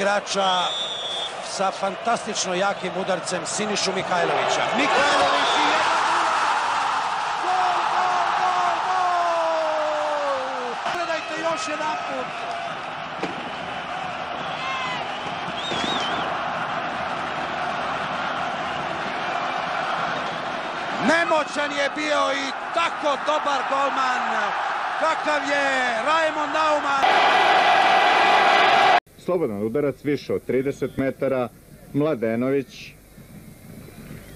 igrača sa fantastično jakim udarcem Sinišu Mihajlovića. Mihajlović i 1-0! Gol, gol, gol, gol! Gledajte još jedan put. Nemoćan je bio i tako dobar golman kakav je Rajmond Naumann. Slobodan udarac više od 30 metara, Mladenović,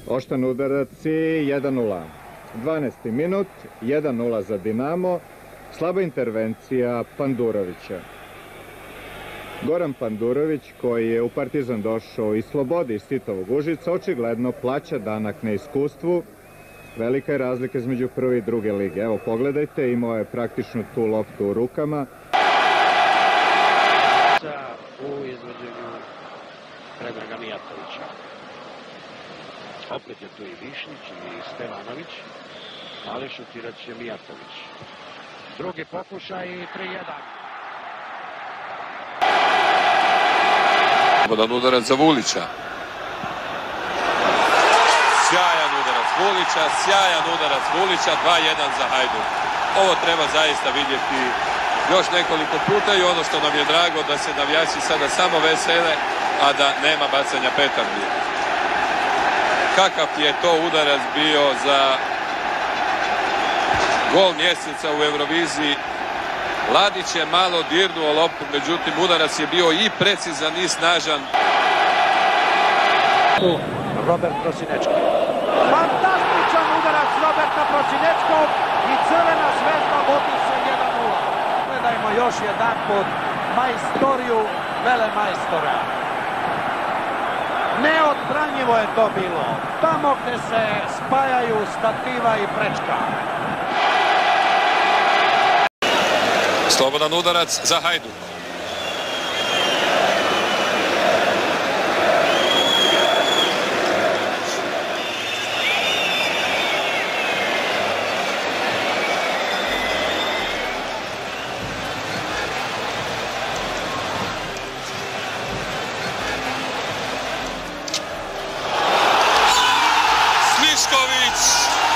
oštan udarac i 1-0. 12. minut, 1-0 za Dinamo, slaba intervencija Pandurovića. Goran Pandurović, koji je u Partizan došao iz Slobode iz Titovog Užica, očigledno plaća danak na iskustvu. Velika je razlika između prve i druge lige. Evo, pogledajte, imao je praktično tu loptu u rukama. U izvođenju Predraga Mijatovića. Opet je tu i Višnić i Stevanović, ali šutirat će Mijatović. Drugi pokušaj i 3-1. Slobodan udarac za Vulića. Sjajan udarac Vulića, sjajan udarac Vulića, 2-1 za Hajduk. Ovo treba zaista vidjeti još nekoliko puta i ono što nam je drago da se navijači sada samo vesele, a da nema bacanja petardi. Kakav je to udarac bio za gol mjeseca u Euroviziji. Ladić je malo dirnuo loptu, međutim udarac je bio i precizan i snažan. Robert Prosinečki. Fantastičan udarac Roberta Prosinečkog i Crvena zvezda vodi se 1-0. Gledajmo još jedan put majstoriju velemajstora. Neodbranjivo je to bilo. Tamo gdje se spajaju stativa i prečka. Slobodan udarac za Hajduk.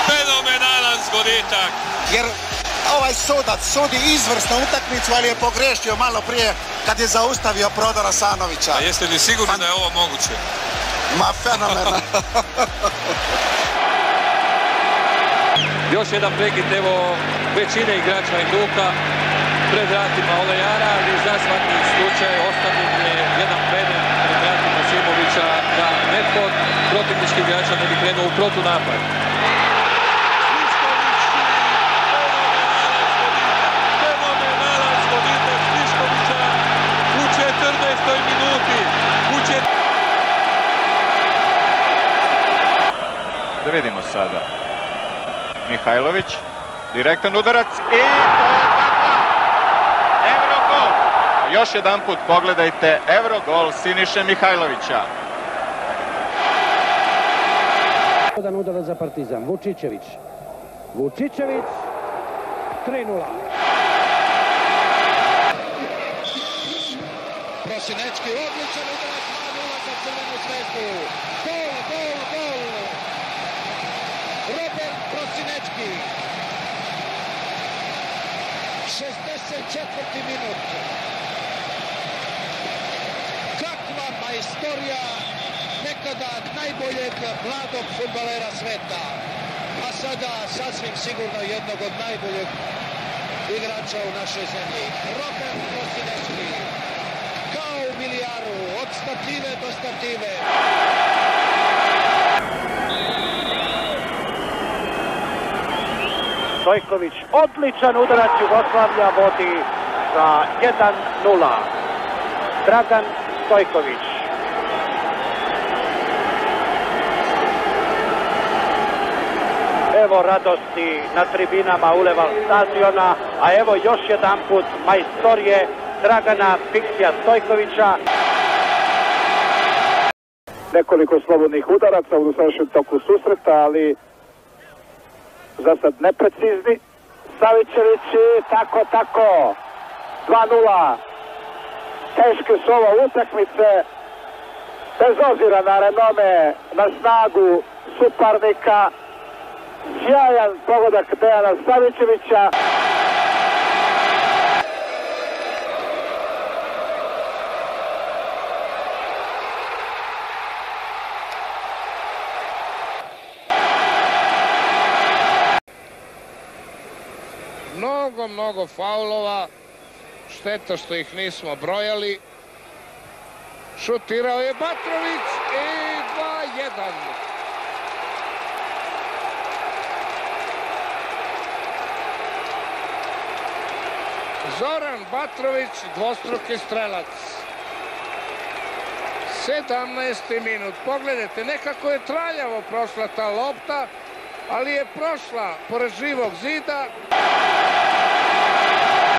Fenomenalan zgoditak. Jer ovaj sudac sudi izvrsnu utakmicu, ali je pogrešio malo prije kad je zaustavio Prodora Sanovića. A jeste li sigurni da je ovo moguće? Ma fenomenalno. Još jedan prekid, evo većine igrača Hajduka pred vratima Olejara, ali za svaki slučaj ostavljen je jedan penal pred vratima Simovića da netko od protivničkih igrača ne bi krenuo u protunapad. Fenomenalan zgoditak Sliškovića u 14. minuti. Da vidimo sada. Mihajlović, direktan udarac i Evrogol. Još jedan put pogledajte Evrogol Siniše Mihajlovića. Jedan udarac za Partizan, Vučićević. Vučićević, 3-0. Prosinečki, odličan udarac, 2-0 za Crvenu zvezdu. Gol, gol, gol. Robert Prosinečki. 64. minut. Kakva majstorija nekada najboljeg mladog fudbalera sveta, a sada sasvim sigurno jednog od najboljeg igrača u našoj zemlji. Robert Prosinečki, kao u milijaru, od stative do stative. Stojković, odličan udarac, Jugoslavija vodi za 1-0. Dragan Stojković. Evo radosti na tribinama uleval stadiona, a evo još jedan put majstorije Dragana Piksija Stojkovića. Nekoliko slobodnih udaraca u dosadašnjem toku susreta, ali za sad neprecizni. Savićević, tako, 2-0. Teške su ovo utakmice, bez obzira na renome, na snagu suparnika. Sjajan pogodak Dejana Savićevića. Mnogo faulova, šteta što ih nismo brojali. Šutirao je Batrović i 2-1. Zoran Batrović, dvostruki strelac. 17. minut. Pogledajte, nekako je traljavo prošla ta lopta, ali je prošla pored živog zida.